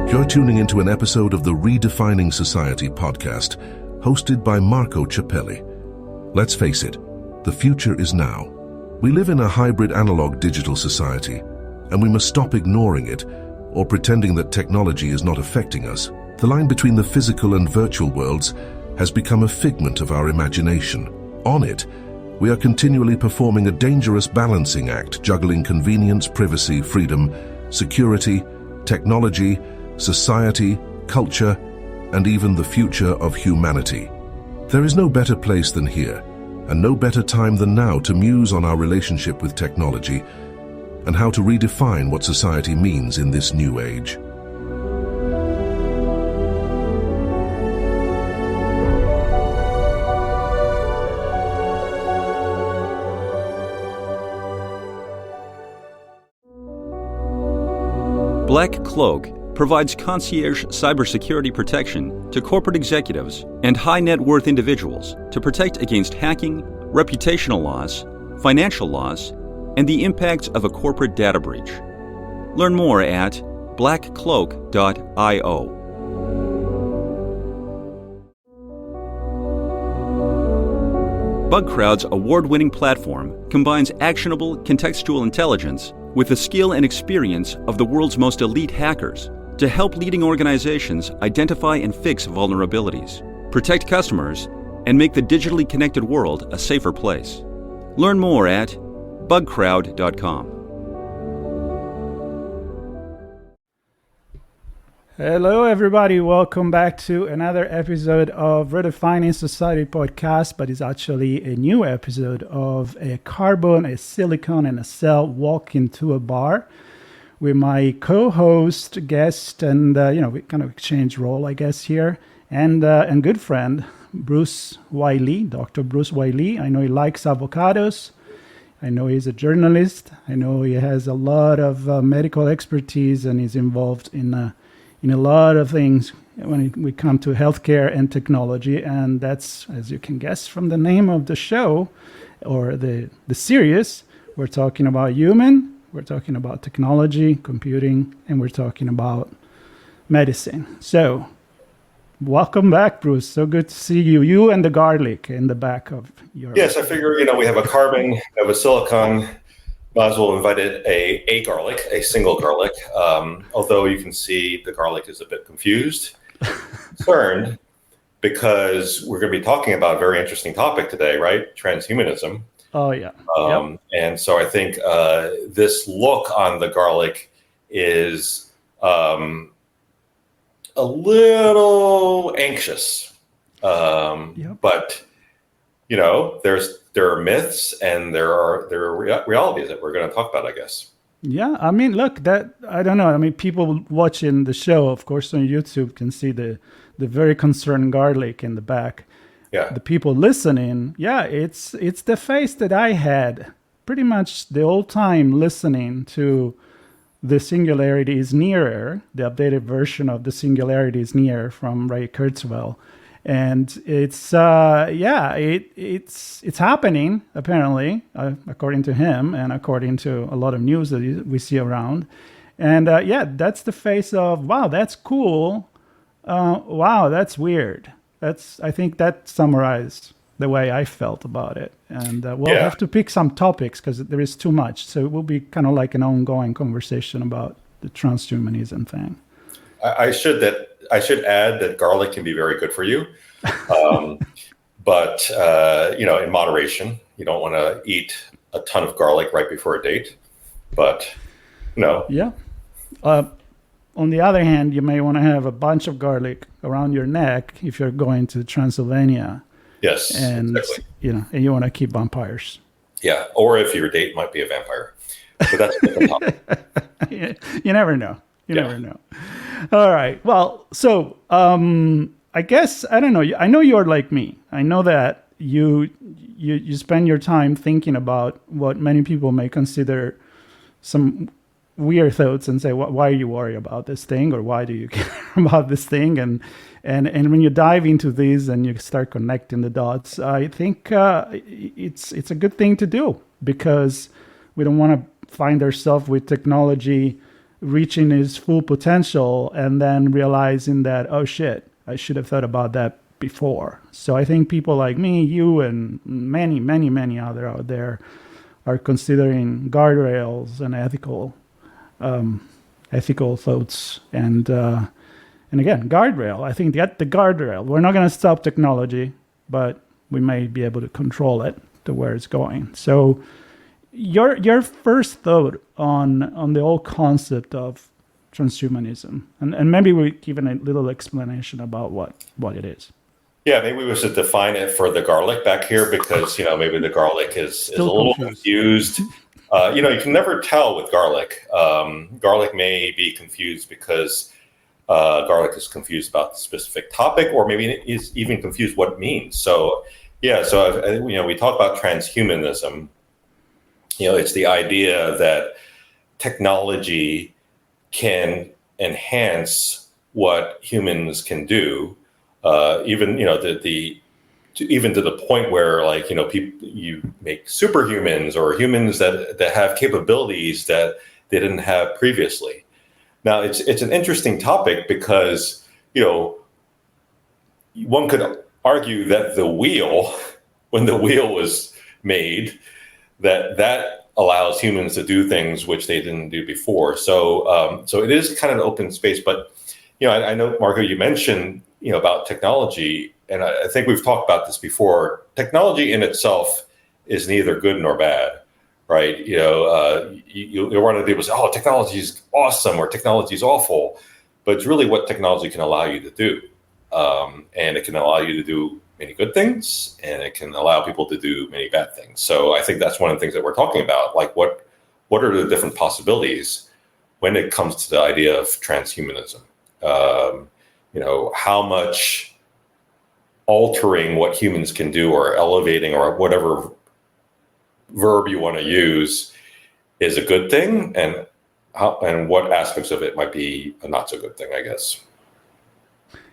You're tuning into an episode of the Redefining Society Podcast, hosted by Marco Ciappelli. Let's face it, the future is now. We live in a hybrid analog-digital society, and we must stop ignoring it or pretending that technology is not affecting us. The line between the physical and virtual worlds has become a figment of our imagination. On it, we are continually performing a dangerous balancing act, juggling convenience, privacy, freedom, security, technology, society, culture, and even the future of humanity. There is no better place than here, and no better time than now to muse on our relationship with technology and how to redefine what society means in this new age. Black Cloak provides concierge cybersecurity protection to corporate executives and high-net-worth individuals to protect against hacking, reputational loss, financial loss, and the impacts of a corporate data breach. Learn more at blackcloak.io. BugCrowd's award-winning platform combines actionable contextual intelligence with the skill and experience of the world's most elite hackers to help leading organizations identify and fix vulnerabilities, protect customers, and make the digitally connected world a safer place. Learn more at bugcrowd.com. Hello, everybody. Welcome back to another episode of Redefining Society Podcast, but it's actually a new episode of a carbon, a silicon, and a cell walk into a bar with my co-host, guest, and we kind of exchange role, I guess, here, and good friend, Bruce Wiley, Dr. Bruce Wiley. I know he likes avocados. I know he's a journalist. I know he has a lot of medical expertise, and he's involved in a lot of things when we come to healthcare and technology. And that's, as you can guess from the name of the show or the series, we're talking about human, we're talking about technology, computing, and we're talking about medicine. So welcome back, Bruce. So good to see you. You and the garlic in the back of your... Yes, I figure, we have a carbon, we have a silicon. Might as well invite a garlic, a single garlic. Although you can see the garlic is a bit confused, concerned, because we're going to be talking about a very interesting topic today, right? Transhumanism. Oh, yeah. Yep. And so I think this look on the garlic is a little anxious. But, there are myths and there are realities that we're going to talk about, I guess. Yeah, I mean, look, I don't know. I mean, people watching the show, of course, on YouTube can see the very concerned garlic in the back. Yeah. The people listening, it's the face that I had pretty much the whole time listening to The Singularity is Nearer, the updated version of The Singularity is Near from Ray Kurzweil. And it's it's happening, apparently, according to him and according to a lot of news that we see around. And that's the face of, wow, that's cool. Wow, that's weird. I think that summarized the way I felt about it. And we'll have to pick some topics because there is too much. So it will be kind of like an ongoing conversation about the transhumanism thing. I should add that garlic can be very good for you, but in moderation. You don't want to eat a ton of garlic right before a date, but no. Yeah. On the other hand, you may want to have a bunch of garlic around your neck if you're going to Transylvania. Yes, and exactly. And you want to keep vampires. Yeah, or if your date might be a vampire. But that's a different topic. You never know. You never know. All right. Well, so I guess, I don't know. I know you're like me. I know that you spend your time thinking about what many people may consider some weird thoughts and say, why are you worried about this thing? Or why do you care about this thing? And when you dive into these and you start connecting the dots, I think it's a good thing to do, because we don't want to find ourselves with technology reaching his full potential and then realizing that, oh shit, I should have thought about that before. So I think people like me, you, and many, many, many other out there are considering guardrails and ethical thoughts. And again, guardrail. I think the guardrail. We're not going to stop technology, but we may be able to control it to where it's going. So your first thought on the whole concept of transhumanism, and maybe we give a little explanation about what it is. Yeah, maybe we should define it for the garlic back here, because maybe the garlic is a little confused. You can never tell with garlic. Garlic may be confused because garlic is confused about the specific topic, or maybe it is even confused what it means. So we talk about transhumanism. It's the idea that technology can enhance what humans can do, even even to the point where people, you make superhumans or humans that have capabilities that they didn't have previously. Now it's an interesting topic because one could argue that the wheel, when the wheel was made, that allows humans to do things which they didn't do before. So it is kind of an open space. But I know, Marco, you mentioned about technology, and I think we've talked about this before. Technology in itself is neither good nor bad, right? You want to do is, oh, technology is awesome or technology is awful, but it's really what technology can allow you to do, and it can allow you to do many good things, and it can allow people to do many bad things. So I think that's one of the things that we're talking about. Like, what are the different possibilities when it comes to the idea of transhumanism? How much altering what humans can do, or elevating, or whatever verb you want to use, is a good thing, and what aspects of it might be a not so good thing, I guess.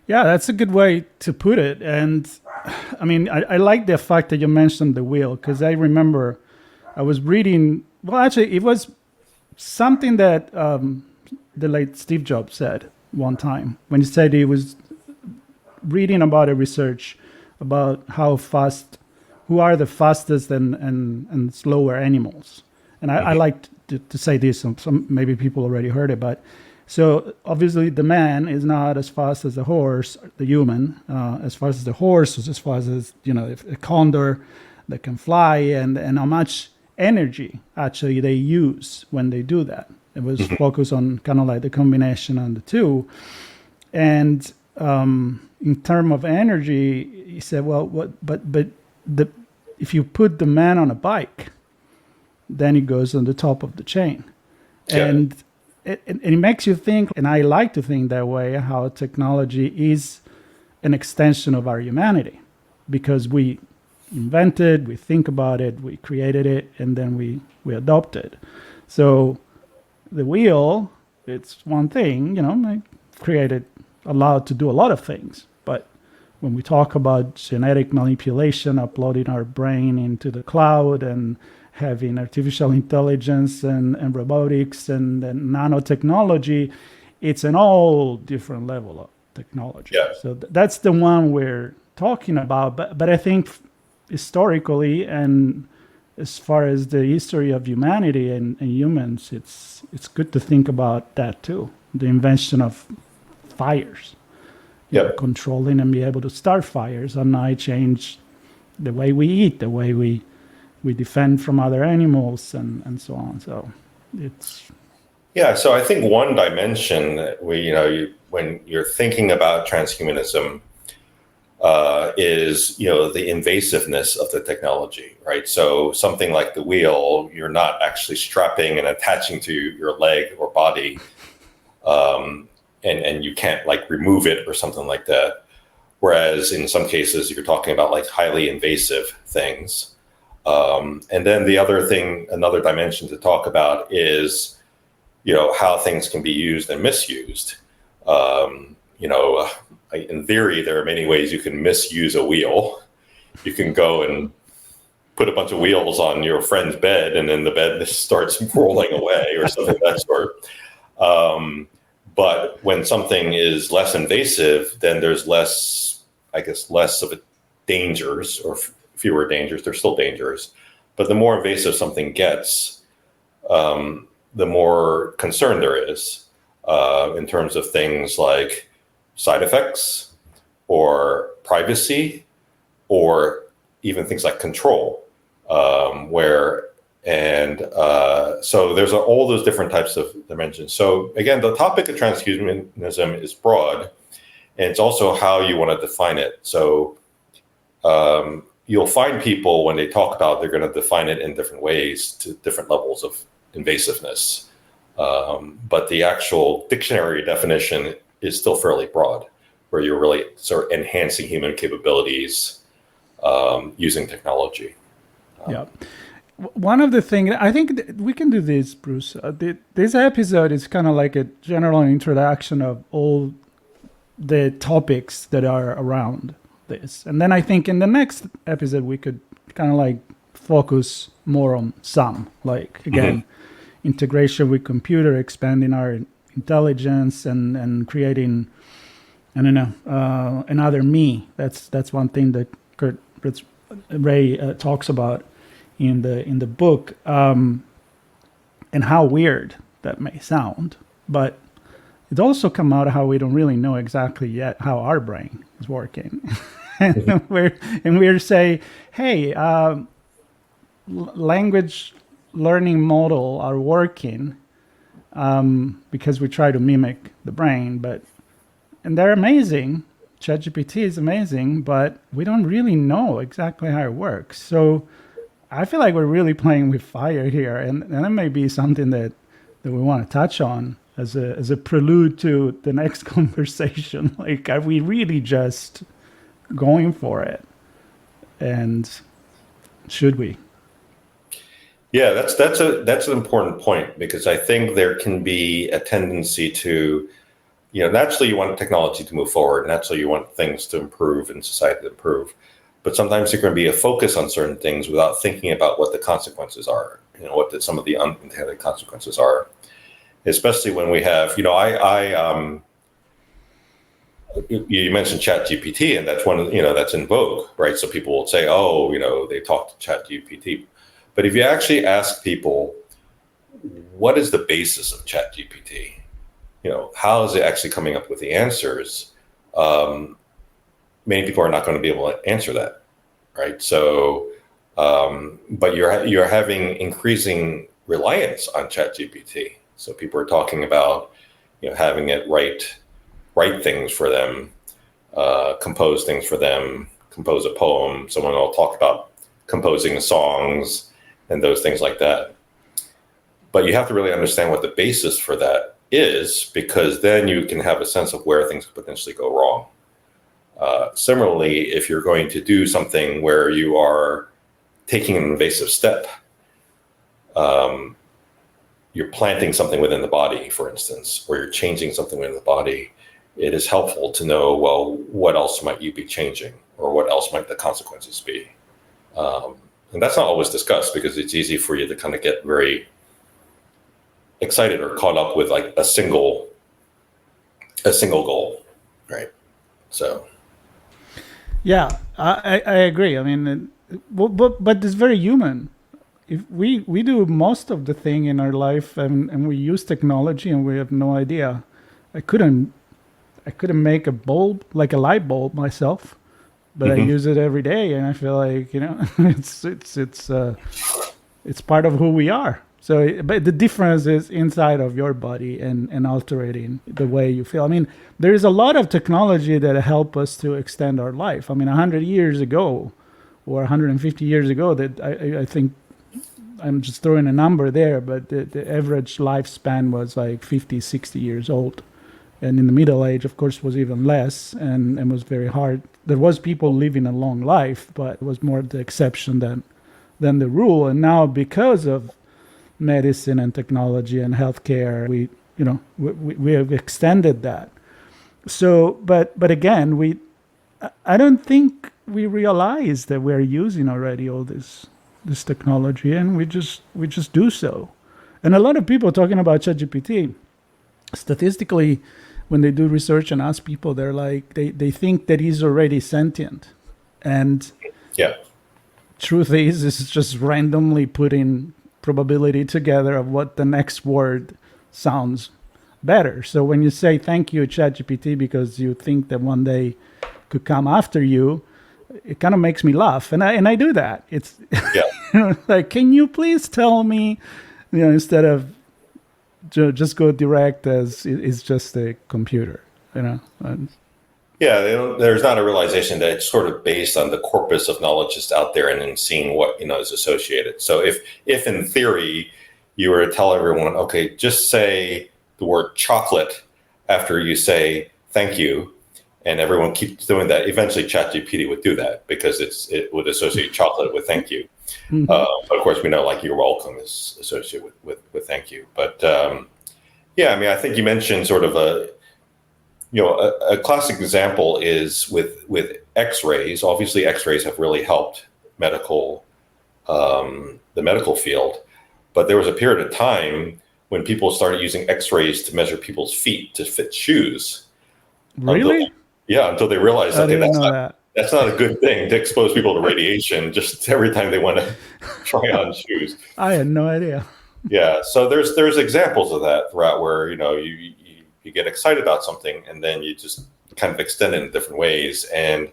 Yeah, that's a good way to put it. And I mean, I like the fact that you mentioned the wheel, because I remember I was reading, well, actually, it was something that the late Steve Jobs said one time when he said he was reading about a research about who are the fastest and slower animals. And I like to say this, some maybe people already heard it, but so obviously the man is not as fast as the horse, the human, as fast as the horse, as fast as, a condor that can fly, and how much energy actually they use when they do that. It was focused on kind of like the combination of the two. And in terms of energy, he said, well, if you put the man on a bike, then he goes on the top of the chain. Yeah. And it makes you think, and I like to think that way, how technology is an extension of our humanity, because we invented, we think about it, we created it, and then we adopt it. So the wheel, it's one thing, allowed to do a lot of things. But when we talk about genetic manipulation, uploading our brain into the cloud, and having artificial intelligence and robotics and nanotechnology, it's an all different level of technology. Yeah. So that's the one we're talking about. But I think historically, and as far as the history of humanity and humans, it's good to think about that too. The invention of fires, controlling and be able to start fires, and now it changed the way we eat, the way we defend from other animals, and so on. So it's... Yeah, so I think one dimension when you're thinking about transhumanism is, the invasiveness of the technology, right? So something like the wheel, you're not actually strapping and attaching to your leg or body, and you can't remove it or something like that. Whereas in some cases, you're talking about highly invasive things. And then another dimension to talk about is, how things can be used and misused. In theory, there are many ways you can misuse a wheel. You can go and put a bunch of wheels on your friend's bed, and then the bed starts rolling away or something of that sort. But when something is less invasive, then there's less of a dangers or fewer dangers. They're still dangers, but the more invasive something gets, the more concern there is in terms of things like side effects or privacy or even things like control, so there's all those different types of dimensions. So again, the topic of transhumanism is broad, and it's also how you want to define it. So you'll find people when they talk about, they're going to define it in different ways to different levels of invasiveness. But the actual dictionary definition is still fairly broad, where you're really sort of enhancing human capabilities using technology. Yeah. One of the things, I think we can do this, Bruce. This episode is kind of like a general introduction of all the topics that are around this. And then I think in the next episode, we could kind of like focus more on some, like, again, integration with computer, expanding our intelligence and creating, I don't know, another me. That's one thing that Ray talks about in the book, and how weird that may sound, but it also come out how we don't really know exactly yet how our brain is working. And we're say, hey, language learning model are working because we try to mimic the brain, and they're amazing. ChatGPT is amazing, but we don't really know exactly how it works. So I feel like we're really playing with fire here, and that may be something that we want to touch on as a prelude to the next conversation. Like, are we really just going for it? And should we? Yeah, that's an important point, because I think there can be a tendency to, naturally you want technology to move forward, naturally you want things to improve and society to improve. But sometimes there can be a focus on certain things without thinking about what the consequences are, what some of the unintended consequences are. Especially when we have, you mentioned ChatGPT, and that's that's in vogue, right? So people will say, they talk to ChatGPT. But if you actually ask people, what is the basis of ChatGPT? How is it actually coming up with the answers? Many people are not going to be able to answer that, right? So, but you're having increasing reliance on ChatGPT. So people are talking about, having it write things for them, compose things for them, compose a poem. Someone will talk about composing songs and those things like that. But you have to really understand what the basis for that is, because then you can have a sense of where things could potentially go wrong. Similarly, if you're going to do something where you are taking an invasive step, you're planting something within the body, for instance, or you're changing something within the body, it is helpful to know, well, what else might you be changing, or what else might the consequences be? And that's not always discussed, because it's easy for you to kind of get very excited or caught up with like a single goal, right? So. Yeah, I agree. I mean, but it's very human. If we do most of the thing in our life, and we use technology, and we have no idea. I couldn't make a bulb, like a light bulb myself, but I use it every day, and I feel like it's part of who we are. So, but the difference is inside of your body and altering the way you feel. I mean, there is a lot of technology that help us to extend our life. I mean, 100 years ago or 150 years ago, that I think, I'm just throwing a number there, but the average lifespan was like 50, 60 years old. And in the Middle Age, of course, was even less, and was very hard. There was people living a long life, but it was more the exception than the rule. And now, because of medicine and technology and healthcare, we have extended that. So, but again, I don't think we realize that we're using already all this technology, and we just do so. And a lot of people talking about ChatGPT, statistically, when they do research and ask people, they're like, they think that he's already sentient. And Yeah. truth is, it's just randomly putting probability together of what the next word sounds better. So when you say thank you, ChatGPT, because you think that one day could come after you, it kind of makes me laugh. And I do that. It's Yeah. like, can you please tell me, instead of just go direct as it's just a computer, And Yeah, there's not a realization that it's sort of based on the corpus of knowledge that's out there and then seeing what, is associated. So if in theory you were to tell everyone, okay, just say the word chocolate after you say thank you, and everyone keeps doing that, eventually ChatGPT would do that because it would associate chocolate with thank you. Mhm. But of course, we know like you're welcome is associated with thank you. But yeah, I mean, I think you mentioned sort of a classic example is with X-rays. Obviously, X-rays have really helped the medical field. But there was a period of time when people started using X-rays to measure people's feet to fit shoes. Really? Until they realized I okay, didn't know that. that's not a good thing to expose people to radiation just every time they want to try on shoes. I had no idea. Yeah, so there's examples of that throughout where you get excited about something and then you just kind of extend it in different ways, and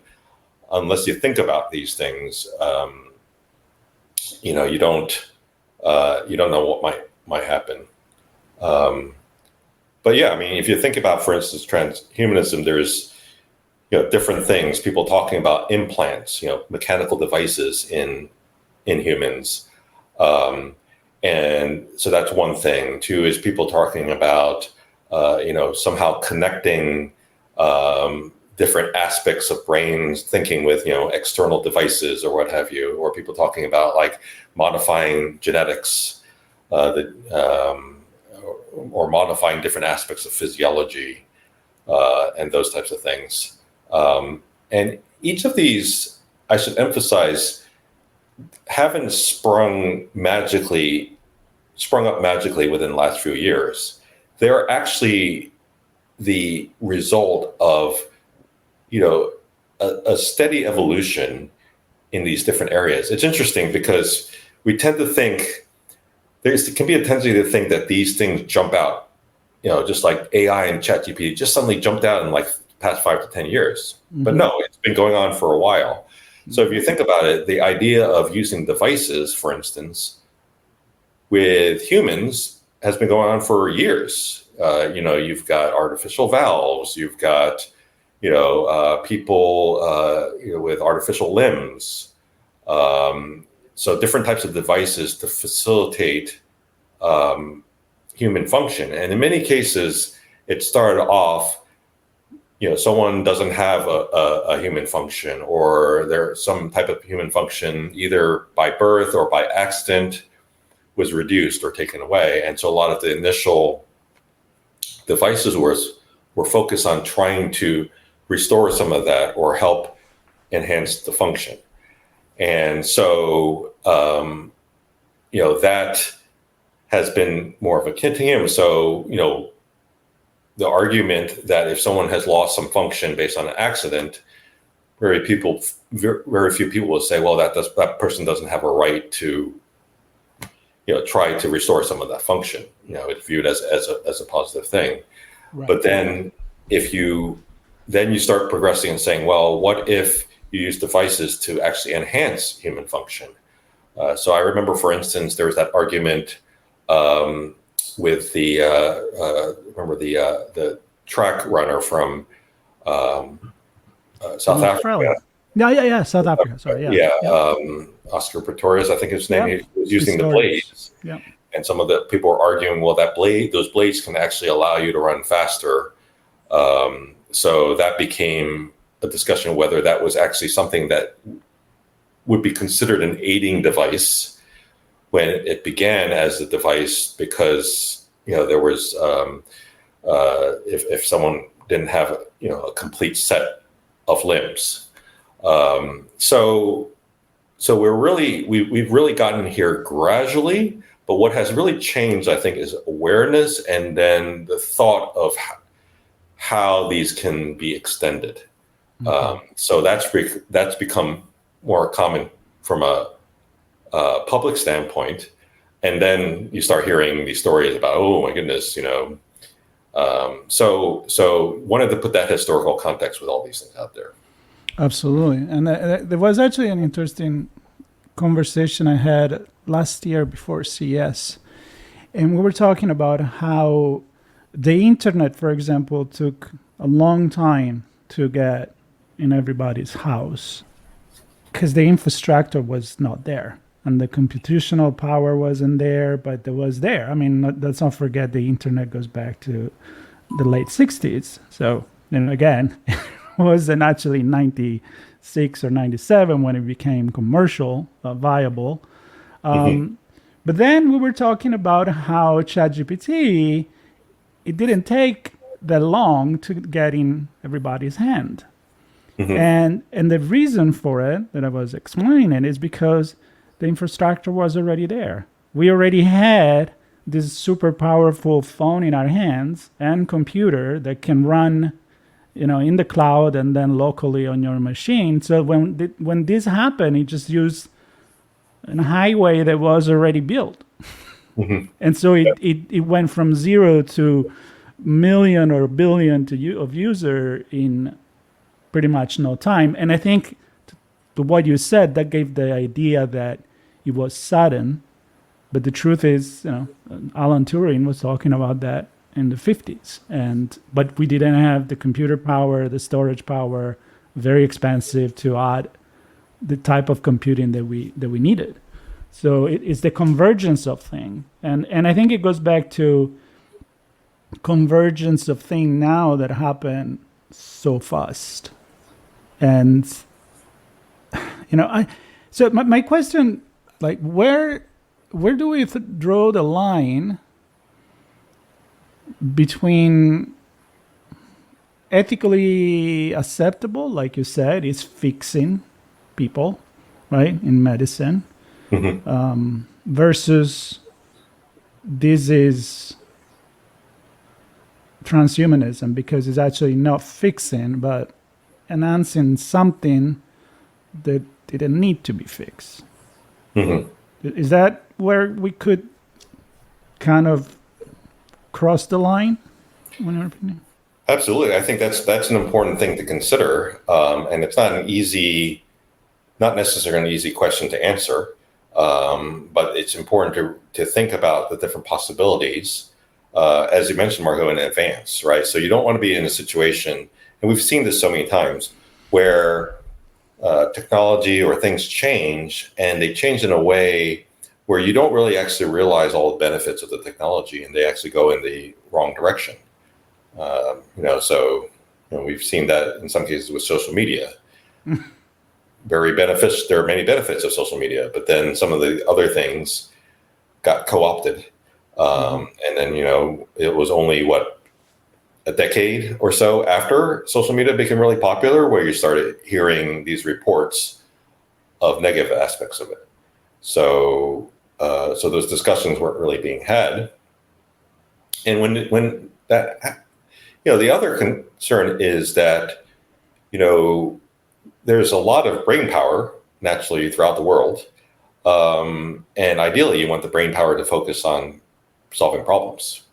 unless you think about these things, you don't know what might happen. But yeah, I mean, if you think about, for instance, transhumanism, there's different things. People talking about implants, mechanical devices in humans, and so that's one thing. Two is people talking about somehow connecting different aspects of brains thinking with external devices or what have you, or people talking about like modifying genetics, or modifying different aspects of physiology, and those types of things. And each of these, I should emphasize, haven't sprung up magically within the last few years. They're actually the result of, a steady evolution in these different areas. It's interesting because we tend to think there can be a tendency to think that these things jump out, just like AI and ChatGPT just suddenly jumped out in like the past 5 to 10 years. Mm-hmm. But no, it's been going on for a while. So if you think about it, the idea of using devices, for instance, with humans has been going on for years. You've got artificial valves, you've got, people, with artificial limbs. So different types of devices to facilitate human function. And in many cases, it started off, someone doesn't have a human function, or there's some type of human function either by birth or by accident was reduced or taken away. And so a lot of the initial devices were focused on trying to restore some of that or help enhance the function. And so, that has been more of a continuum. So, the argument that if someone has lost some function based on an accident, very few people will say, well, that person doesn't have a right to, try to restore some of that function. It's viewed as a positive thing. Right. But then if you start progressing and saying, well, what if you use devices to actually enhance human function? So I remember, for instance, there was that argument with the track runner from South Africa. Yeah, South Africa. Sorry, yeah. Oscar Pistorius, I think his name. He was using the blades. Yeah. And some of the people were arguing, well, those blades can actually allow you to run faster. So that became a discussion whether that was actually something that would be considered an aiding device when it began as a device, because there was if someone didn't have a complete set of limbs. So we've really gotten here gradually, But what has really changed, I think, is awareness, and then the thought of how these can be extended. So that's become more common from a public standpoint. And then you start hearing these stories about, oh my goodness, so wanted to put that historical context with all these things out there. Absolutely. And there was actually an interesting conversation I had last year before CES. And we were talking about how the internet, for example, took a long time to get in everybody's house because the infrastructure was not there. And the computational power wasn't there, but it was there. I mean, let's not forget the internet goes back to the late 60s. So, again, it wasn't actually 96 or 97 when it became commercial viable. But then we were talking about how ChatGPT, it didn't take that long to get in everybody's hand. And the reason for it that I was explaining is because the infrastructure was already there. We already had this super powerful phone in our hands and computer that can run, in the cloud and then locally on your machine. So when this happened, it just used a highway that was already built. And so it went from 0 to million or billion of user in pretty much no time. And I think to what you said, that gave the idea that it was sudden. But the truth is, Alan Turing was talking about that in the 50s. But we didn't have the computer power, the storage power, very expensive to add the type of computing that we needed. So it's the convergence of things. And I think it goes back to convergence of things now that happen so fast. And, so my question, like, where do we draw the line between ethically acceptable, like you said, is fixing people, right, in medicine, versus this is transhumanism, because it's actually not fixing, but enhancing something that didn't need to be fixed. Is that where we could kind of cross the line, in your opinion? Absolutely. I think that's an important thing to consider. And it's not necessarily an easy question to answer. But it's important to think about the different possibilities, as you mentioned, Marco, in advance, right? So you don't want to be in a situation, and we've seen this so many times, where technology or things change, and they change in a way where you don't really actually realize all the benefits of the technology, and they actually go in the wrong direction. We've seen that in some cases with social media. There are many benefits of social media, but then some of the other things got co-opted. And then, it was only a decade or so after social media became really popular where you started hearing these reports of negative aspects of it. So those discussions weren't really being had. And when that, the other concern is that, there's a lot of brain power naturally throughout the world. And ideally you want the brain power to focus on solving problems,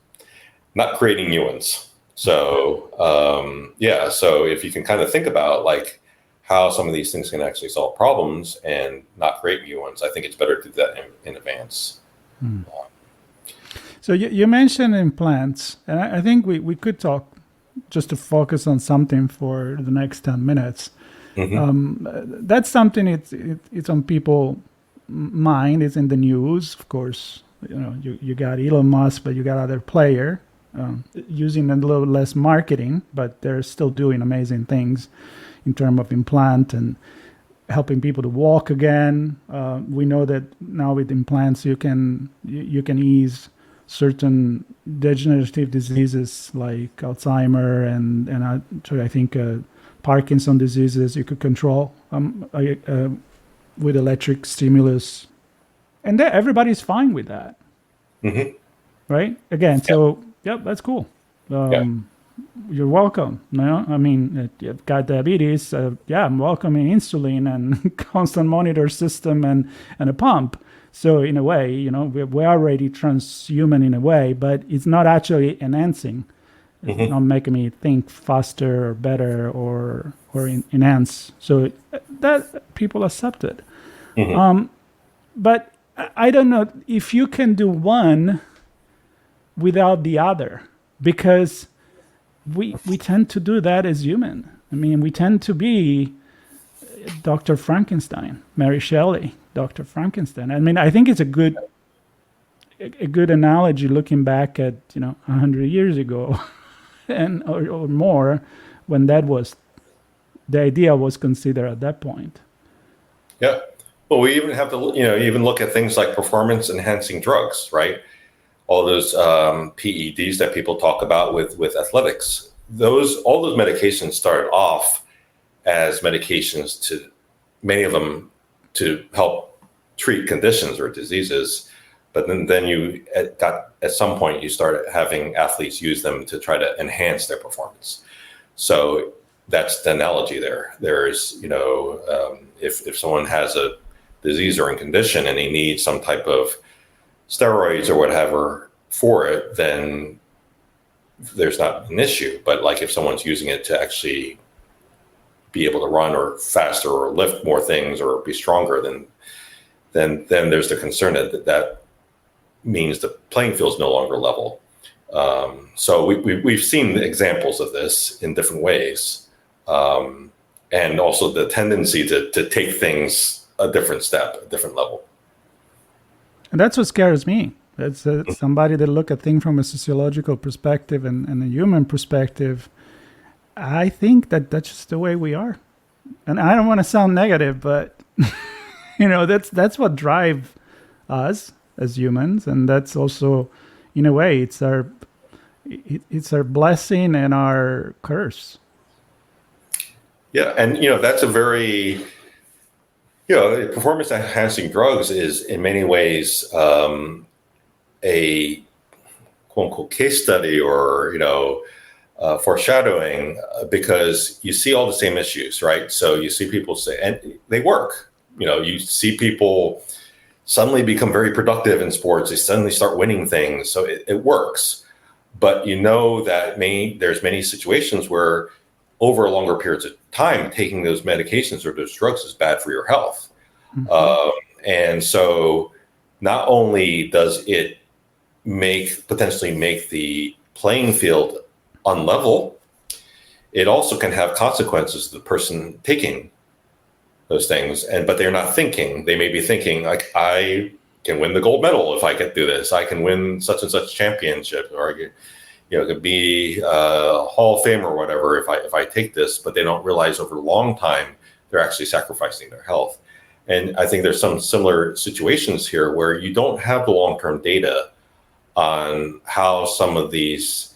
not creating new ones. So, so if you can kind of think about like how some of these things can actually solve problems and not create new ones, I think it's better to do that in advance. So you mentioned implants, and I think we could talk just to focus on something for the next 10 minutes. That's something it's on people's mind. It's in the news, of course. You got Elon Musk, but you got other player using a little less marketing, but they're still doing amazing things in terms of implant and helping people to walk again. We know that now with implants you can ease certain degenerative diseases like Alzheimer and I think Parkinson diseases you could control with electric stimulus, and everybody's fine with that. Mm-hmm. right? Again, so yep, that's cool. You're welcome. No, I mean, you've got diabetes. I'm welcoming insulin and constant monitor system and a pump. So in a way, we're already transhuman in a way, but it's not actually enhancing. It's not making me think faster or better or enhance. So that people accept it. But I don't know if you can do one without the other, because we tend to do that as human. I mean, we tend to be Dr. Frankenstein, Mary Shelley, Dr. Frankenstein. I mean, I think it's a good analogy looking back at 100 years ago, and or more, when the idea was considered at that point. Yeah. Well, we even have to even look at things like performance enhancing drugs, right? All those PEDs that people talk about with athletics. All those medications started off as medications, to many of them to help treat conditions or diseases, but then you at some point you started having athletes use them to try to enhance their performance. So that's the analogy there. There's if someone has a disease or a condition and they need some type of steroids or whatever for it, then there's not an issue. But like if someone's using it to actually be able to run or faster or lift more things or be stronger, then there's the concern that means the playing field is no longer level. So we've seen examples of this in different ways, and also the tendency to take things a different step, a different level. And that's what scares me. That's somebody that look at things from a sociological perspective and a human perspective. I think that's just the way we are. And I don't want to sound negative, but that's what drives us as humans, and that's also, in a way, it's our blessing and our curse. Yeah, and that's a very performance enhancing drugs is in many ways a quote unquote case study or foreshadowing, because you see all the same issues, right? So you see people say, and they work. You see people suddenly become very productive in sports. They suddenly start winning things, so it works. But that there's many situations where over a longer periods of time, taking those medications or those drugs is bad for your health. And so not only does it potentially make the playing field unlevel, it also can have consequences to the person taking those things. But they're not thinking. They may be thinking like, I can win the gold medal if I can do this. I can win such and such championship, or it could be a Hall of Fame or whatever if I take this. But they don't realize over a long time they're actually sacrificing their health. And I think there's some similar situations here where you don't have the long-term data on how some of these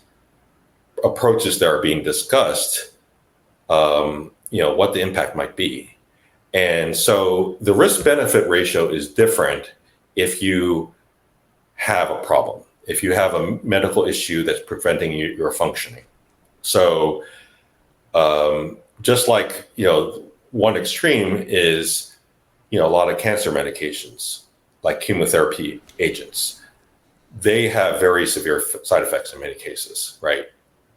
approaches that are being discussed, what the impact might be. And so the risk-benefit ratio is different if you have a problem, if you have a medical issue that's preventing your functioning. So just like, one extreme is, a lot of cancer medications, like chemotherapy agents. They have very severe side effects in many cases, right?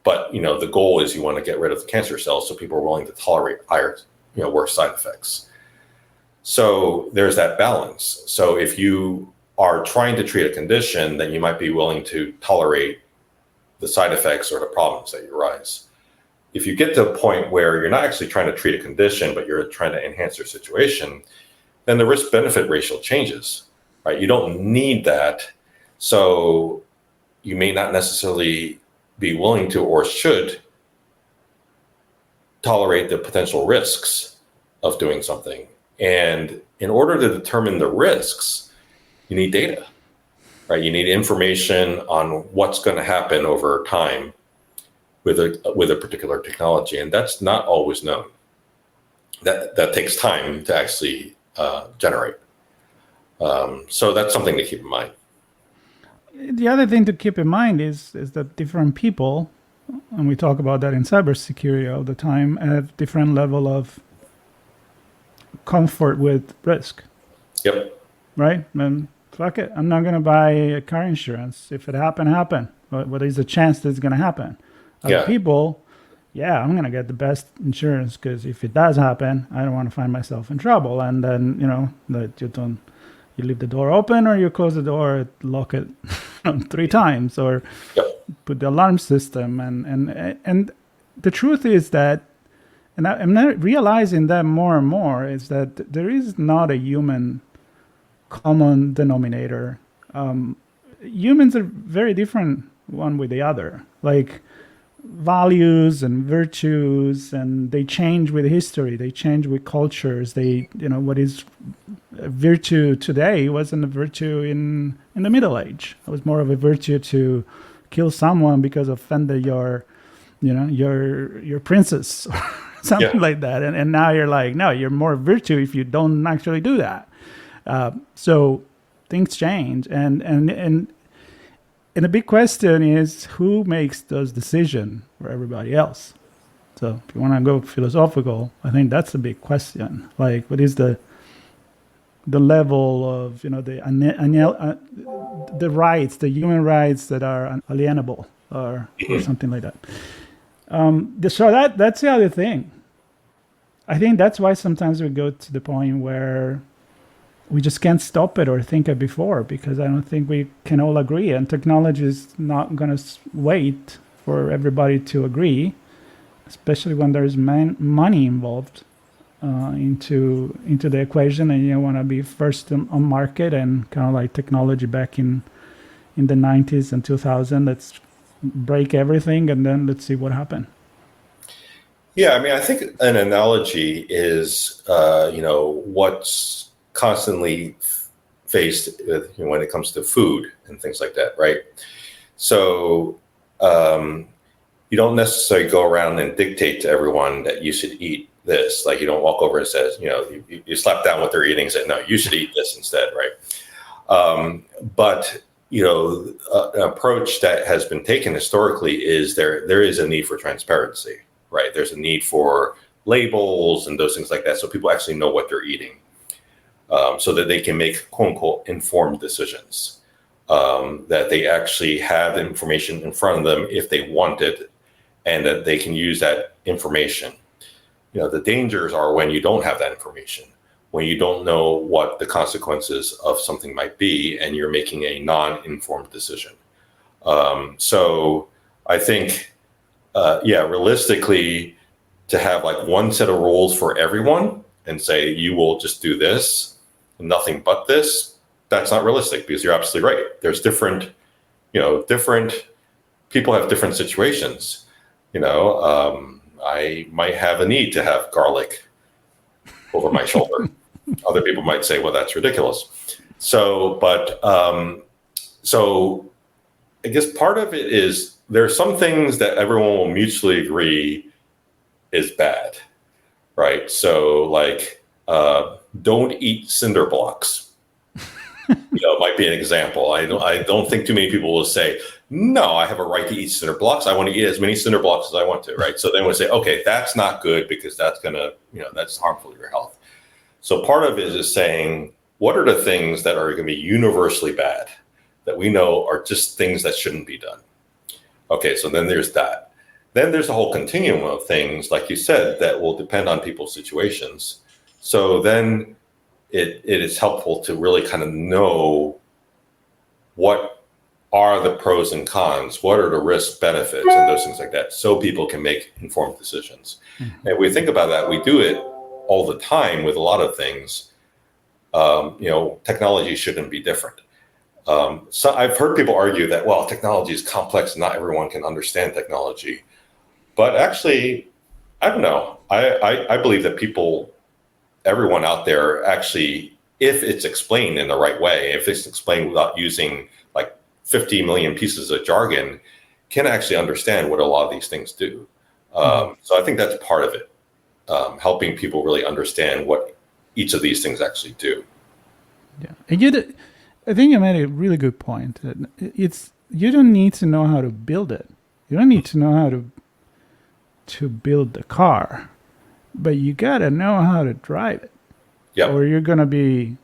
But, the goal is you want to get rid of the cancer cells so people are willing to tolerate higher, worse side effects. So there's that balance. So if you are trying to treat a condition, then you might be willing to tolerate the side effects or the problems that arise. If you get to a point where you're not actually trying to treat a condition, but you're trying to enhance your situation, then the risk-benefit ratio changes, right? You don't need that. So you may not necessarily be willing to or should tolerate the potential risks of doing something. And in order to determine the risks, you need data, right? You need information on what's going to happen over time with a particular technology, and that's not always known. That takes time to actually generate. So that's something to keep in mind. the other thing to keep in mind is that different people, and we talk about that in cybersecurity all the time, have different level of comfort with risk. Yep. Right? And fuck it, I'm not going to buy a car insurance. If it happen. What is the chance that it's going to happen? Other people, I'm going to get the best insurance because if it does happen, I don't want to find myself in trouble. And then, that you leave the door open or you close the door, lock it 3 times or put the alarm system. And the truth is that, and I'm not realizing that more and more, is that there is not a human common denominator. Humans are very different one with the other. Like values and virtues, and they change with history. They change with cultures. What is a virtue today wasn't a virtue in the Middle Age. It was more of a virtue to kill someone because offended your princess or something like that. And now you're like, no, you're more virtue if you don't actually do that. So things change, and the big question is who makes those decisions for everybody else. So if you want to go philosophical, I think that's the big question. Like, what is the level of the rights, the human rights that are unalienable, or something like that. So that's the other thing. I think that's why sometimes we go to the point where we just can't stop it or think it before, because I don't think we can all agree, and technology is not going to wait for everybody to agree, especially when there's money involved into the equation, and you want to be first on market, and kind of like technology back in the 90s and 2000. Let's break everything and then let's see what happened. Yeah, I mean, I think an analogy is, what's constantly faced with, when it comes to food and things like that, right? So you don't necessarily go around and dictate to everyone that you should eat this. Like, you don't walk over and says, you slap down what they're eating and say, no, you should eat this instead, right? But an approach that has been taken historically is there is a need for transparency, right? There's a need for labels and those things like that, so people actually know what they're eating. So that they can make quote unquote informed decisions, that they actually have the information in front of them if they want it, and that they can use that information. The dangers are when you don't have that information, when you don't know what the consequences of something might be, and you're making a non-informed decision. So I think, realistically, to have like one set of rules for everyone and say, you will just do this, nothing but this, that's not realistic, because you're absolutely right. There's different people have different situations. I might have a need to have garlic over my shoulder. Other people might say, well, that's ridiculous. So I guess part of it is there are some things that everyone will mutually agree is bad, right? So like, don't eat cinder blocks. Might be an example. I don't think too many people will say, no, I have a right to eat cinder blocks. I want to eat as many cinder blocks as I want to, right? So then we say, okay, that's not good because that's gonna, that's harmful to your health. So part of it is saying, what are the things that are going to be universally bad that we know are just things that shouldn't be done? Okay, so then there's that. Then there's a whole continuum of things, like you said, that will depend on people's situations. So then it is helpful to really kind of know what are the pros and cons, what are the risks, benefits, and those things like that, so people can make informed decisions. Mm-hmm. And we think about that, we do it all the time with a lot of things. Technology shouldn't be different. So I've heard people argue that, well, technology is complex and not everyone can understand technology. But actually, I don't know. I believe that everyone out there actually, if it's explained in the right way, if it's explained without using like 50 million pieces of jargon, can actually understand what a lot of these things do. So I think that's part of it, helping people really understand what each of these things actually do. Yeah, and I think you made a really good point. You don't need to know how to build it. You don't need to know how to build the car, but you gotta know how to drive it. Yeah. Or you're gonna be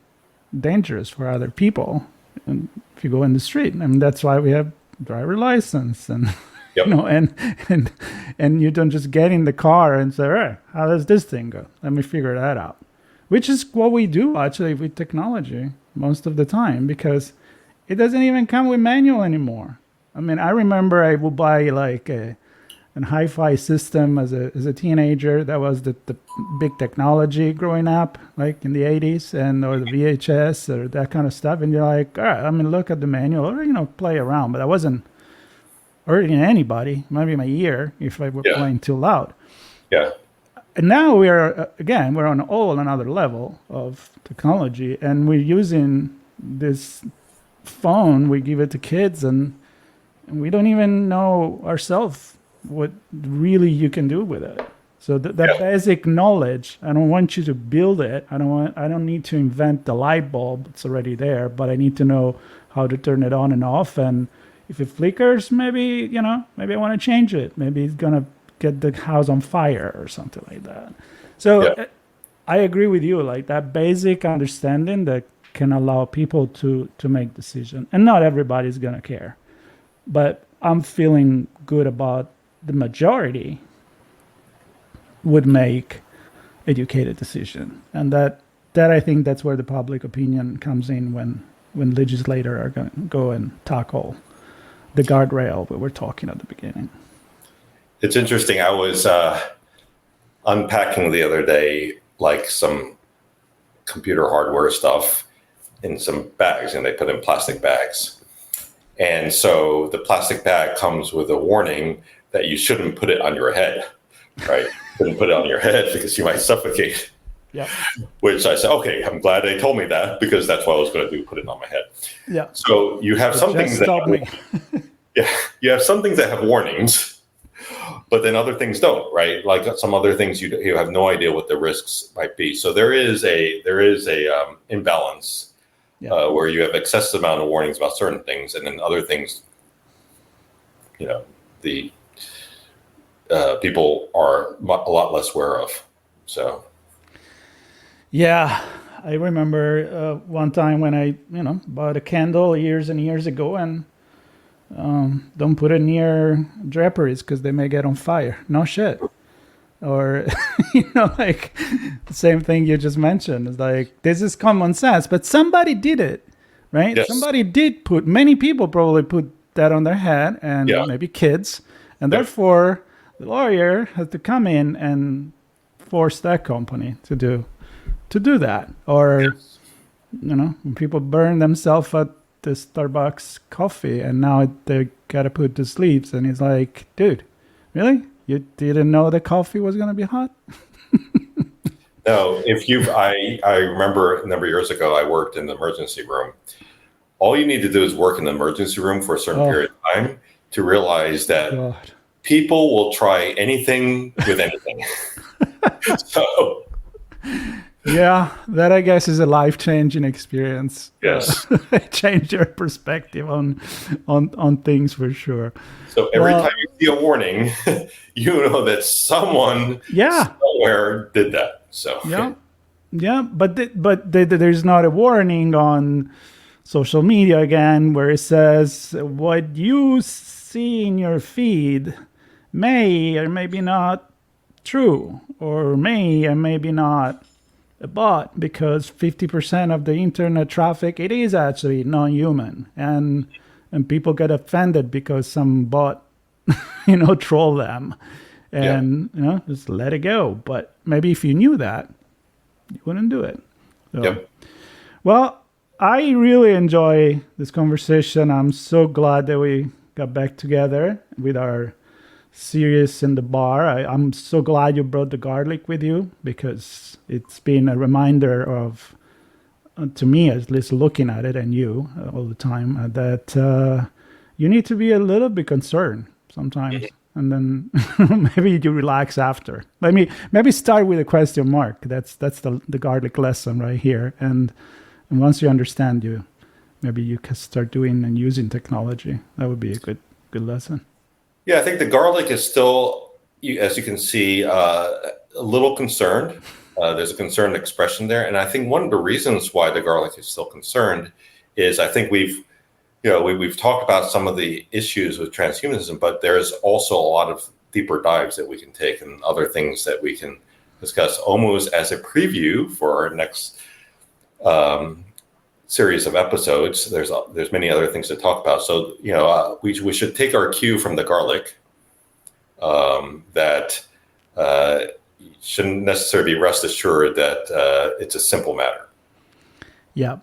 dangerous for other people, and if you go in the street. I mean, that's why we have driver license, and Yep. and you don't just get in the car and say, all right, how does this thing go? Let me figure that out. Which is what we do actually with technology most of the time, because it doesn't even come with manual anymore. I mean, I remember I would buy like an hi-fi system as a teenager. That was the big technology growing up, like in the 80s, or the VHS or that kind of stuff. And you're like, all right, I mean, look at the manual, or, play around. But I wasn't hurting anybody, maybe my ear, if I were playing too loud. Yeah. And now we're on a whole another level of technology, and we're using this phone. We give it to kids, and we don't even know ourselves what really you can do with it. So that basic knowledge, I don't want you to build it. I don't need to invent the light bulb. It's already there, but I need to know how to turn it on and off. And if it flickers, maybe I want to change it. Maybe it's gonna get the house on fire or something like that. So I agree with you, like that basic understanding that can allow people to make decisions. And not everybody's going to care. But I'm feeling good about the majority would make educated decision. And that I think that's where the public opinion comes in when legislators are going to go and tackle the guardrail that we're talking at the beginning. It's interesting. I was unpacking the other day, like some computer hardware stuff in some bags, and they put in plastic bags. And so the plastic bag comes with a warning that you shouldn't put it on your head, right? Shouldn't put it on your head because you might suffocate. Yeah. Which I said, okay, I'm glad they told me that, because that's what I was going to do, put it on my head. Yeah. So you have some things you have some things that have warnings, but then other things don't, right? Like some other things you have no idea what the risks might be. So there is a imbalance where you have excessive amount of warnings about certain things, and then other things, the people are a lot less aware of. So. Yeah, I remember one time when I, bought a candle years and years ago, and don't put it near draperies because they may get on fire. No shit. Or, like the same thing you just mentioned. It's like, this is common sense, but somebody did it, right? Yes. Somebody did many people probably put that on their head, and maybe kids. And therefore, the lawyer has to come in and force that company to do that. Or, when people burn themselves at the Starbucks coffee and now they got to put the sleeves, and it's like, dude, really? You didn't know the coffee was going to be hot? No, I remember a number of years ago, I worked in the emergency room. All you need to do is work in the emergency room for a certain period of time to realize that people will try anything with anything. So. Yeah, that I guess is a life-changing experience. Yes, change your perspective on things for sure. So every time you see a warning, you know that someone somewhere did that. So but there's not a warning on social media again where it says what you see in your feed may or maybe not true, or may or maybe not a bot, because 50% of the internet traffic, it is actually non-human, and people get offended because some bot troll them, and just let it go. But maybe if you knew that, you wouldn't do it. So, well, I really enjoy this conversation. I'm so glad that we got back together with our series in the bar. I'm so glad you brought the garlic with you, because it's been a reminder of, to me at least, looking at it, and you all the time, that you need to be a little bit concerned sometimes, and then maybe you relax after. Maybe start with a question mark. That's the garlic lesson right here, and once you understand, you maybe you can start doing and using technology. That would be a good lesson. Yeah, I think the garlic is still, as you can see, a little concerned. There's a concerned expression there. And I think one of the reasons why the garlic is still concerned is I think we've talked about some of the issues with transhumanism, but there's also a lot of deeper dives that we can take and other things that we can discuss almost as a preview for our next series of episodes. There's many other things to talk about. So, we should take our cue from the garlic that shouldn't necessarily be rest assured that it's a simple matter. Yeah,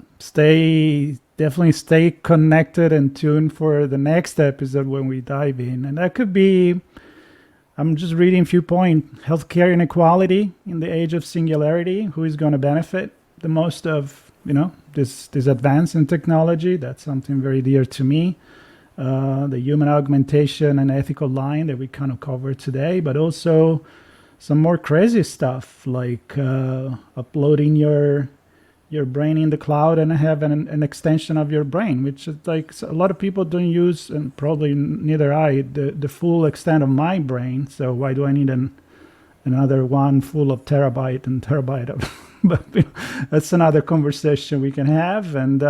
definitely stay connected and tuned for the next episode when we dive in. And that could be, I'm just reading a few points, healthcare inequality in the age of singularity. Who is going to benefit the most of, this advance in technology? That's something very dear to me. The human augmentation and ethical line that we kind of covered today, but also some more crazy stuff like uploading your brain in the cloud and have an extension of your brain, which is like a lot of people don't use, and probably neither I, the full extent of my brain. So why do I need another one full of terabyte of? But that's another conversation we can have. And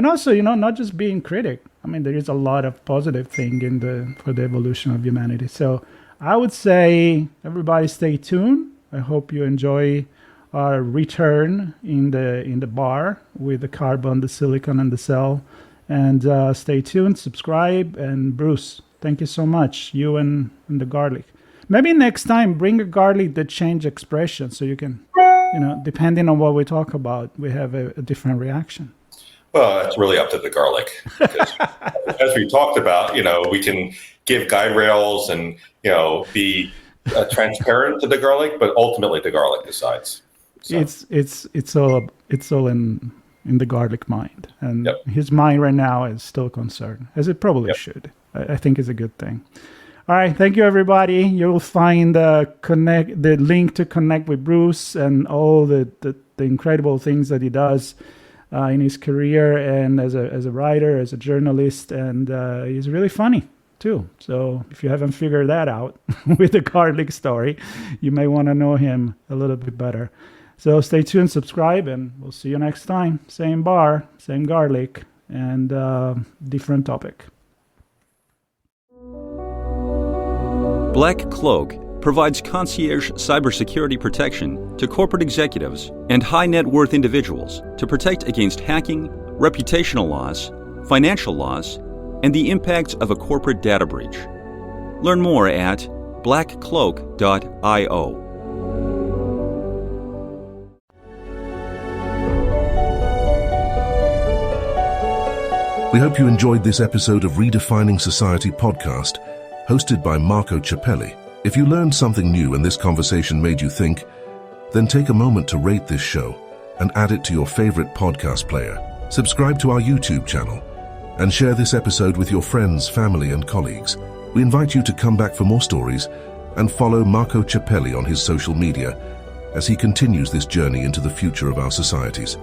also, not just being critic. I mean, there is a lot of positive thing for the evolution of humanity. So I would say everybody stay tuned. I hope you enjoy our return in the bar with the carbon, the silicon, and the cell. And stay tuned, subscribe, and Bruce, thank you so much, you and the garlic. Maybe next time bring a garlic that change expression so you can, depending on what we talk about, we have a different reaction. Well, it's really up to the garlic. As we talked about, we can give guide rails and, be transparent to the garlic, but ultimately the garlic decides. So. It's all in the garlic mind, and his mind right now is still concerned, as it probably should. I think it's a good thing. All right, thank you everybody. You'll find the link to connect with Bruce and all the incredible things that he does in his career and as a writer, as a journalist, and he's really funny too. So if you haven't figured that out with the garlic story, you may want to know him a little bit better. So stay tuned, subscribe, and we'll see you next time. Same bar, same garlic, and different topic. Black Cloak provides concierge cybersecurity protection to corporate executives and high net worth individuals to protect against hacking, reputational loss, financial loss, and the impacts of a corporate data breach. Learn more at blackcloak.io. We hope you enjoyed this episode of Redefining Society Podcast, hosted by Marco Ciappelli. If you learned something new and this conversation made you think, then take a moment to rate this show and add it to your favorite podcast player. Subscribe to our YouTube channel and share this episode with your friends, family, and colleagues. We invite you to come back for more stories and follow Marco Ciappelli on his social media as he continues this journey into the future of our societies.